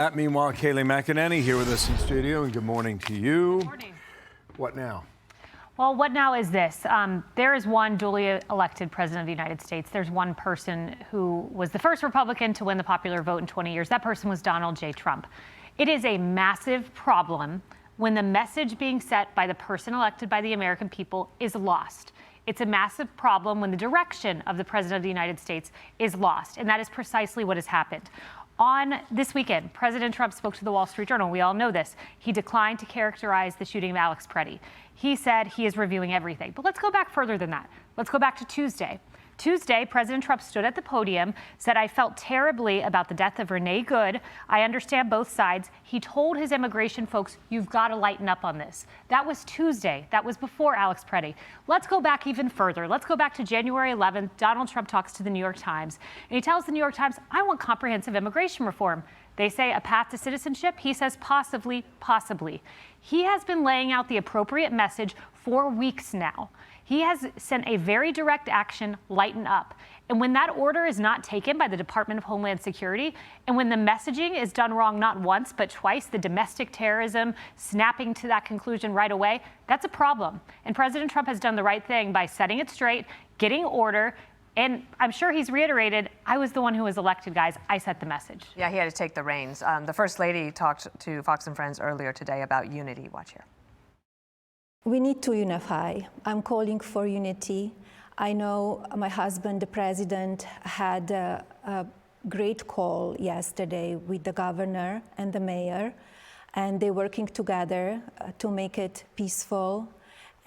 Meanwhile, Kayleigh McEnany here with us in studio, and good morning to you. Good morning. What now? Well, what now is this? There is one duly elected president of the United States. There's one person who was the first Republican to win the popular vote in 20 years. That person was Donald J. Trump. It is a massive problem when the message being set by the person elected by the American people is lost. It's a massive problem when the direction of the president of the United States is lost, and that is precisely what has happened. On this weekend, President Trump spoke to the Wall Street Journal. We all know this. He declined to characterize the shooting of Alex Preddy. He said he is reviewing everything. But let's go back further than that. Let's go back to Tuesday. Tuesday, President Trump stood at the podium, said, "I felt terribly about the death of Renee Good. I understand both sides." He told his immigration folks, "You've got to lighten up on this." That was Tuesday. That was before Alex Preddy. Let's go back even further. Let's go back to January 11th. Donald Trump talks to the New York Times, and he tells the New York Times, "I want comprehensive immigration reform." They say a path to citizenship. He says possibly, possibly. He has been laying out the appropriate message for weeks now. He has sent a very direct action, lighten up. And when that order is not taken by the Department of Homeland Security, and when the messaging is done wrong not once, but twice, the domestic terrorism, snapping to that conclusion right away, that's a problem. And President Trump has done the right thing by setting it straight, getting order, and I'm sure he's reiterated, I was the one who was elected, guys. I set the message. Yeah, he had to take the reins. The First Lady talked to Fox and Friends earlier today about unity. Watch here. We need to unify. I'm calling for unity. I know my husband, the president, had a great call yesterday with the governor and the mayor, and they're working together to make it peaceful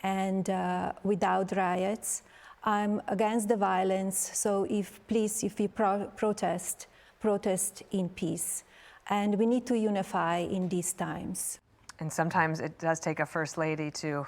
and without riots. I'm against the violence, so if we protest in peace. And we need to unify in these times. And sometimes it does take a First Lady to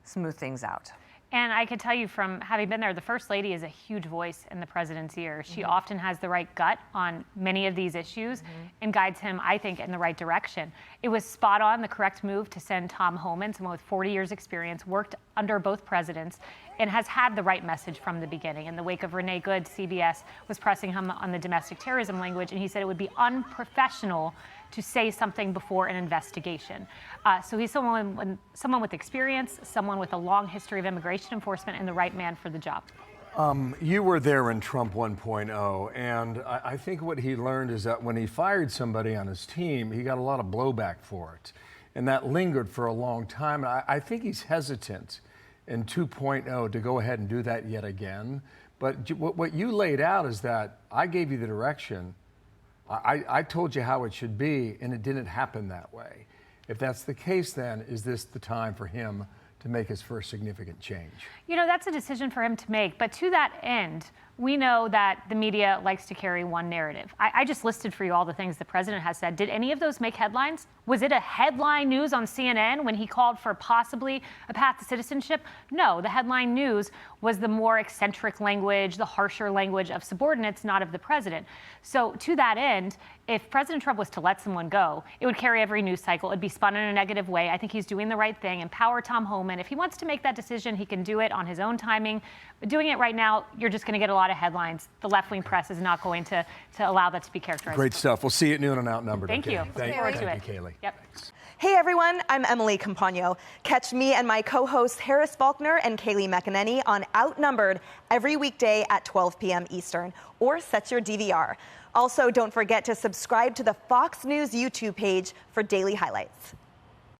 smooth things out. And I can tell you from having been there, the First Lady is a huge voice in the president's ear. She often has the right gut on many of these issues and guides him, I think, in the right direction. It was spot on, the correct move to send Tom Homan, someone with 40 years experience, worked under both presidents, and has had the right message from the beginning. In the wake of Renee Good, CBS was pressing him on the domestic terrorism language, and he said it would be unprofessional to say something before an investigation. So he's someone with experience, someone with a long history of immigration enforcement, and the right man for the job. You were there in Trump 1.0, and I think what he learned is that when he fired somebody on his team, he got a lot of blowback for it. And that lingered for a long time. I think he's hesitant in 2.0 to go ahead and do that yet again. But what you laid out is that I gave you the direction. I told you how it should be, and it didn't happen that way. If that's the case, then is this the time for him to make his first significant change? You know, that's a decision for him to make. But to that end, we know that the media likes to carry one narrative. I just listed for you all the things the president has said. Did any of those make headlines? Was it a headline news on CNN when he called for possibly a path to citizenship? No, the headline news was the more eccentric language, the harsher language of subordinates, not of the president. So to that end, if President Trump was to let someone go, it would carry every news cycle. It'd be spun in a negative way. I think he's doing the right thing. Empower Tom Homan. If he wants to make that decision, he can do it on his own timing. But doing it right now, you're just going to get a lot of headlines. The left-wing press is not going to allow that to be characterized. Great stuff. We'll see you at noon on Outnumbered. Thank you. Thank you, Kayleigh. Yep. Thanks. Hey everyone, I'm Emily Campagno. Catch me and my co-hosts Harris Faulkner and Kayleigh McEnany on Outnumbered every weekday at 12 p.m. Eastern, or set your DVR. Also, don't forget to subscribe to the Fox News YouTube page for daily highlights.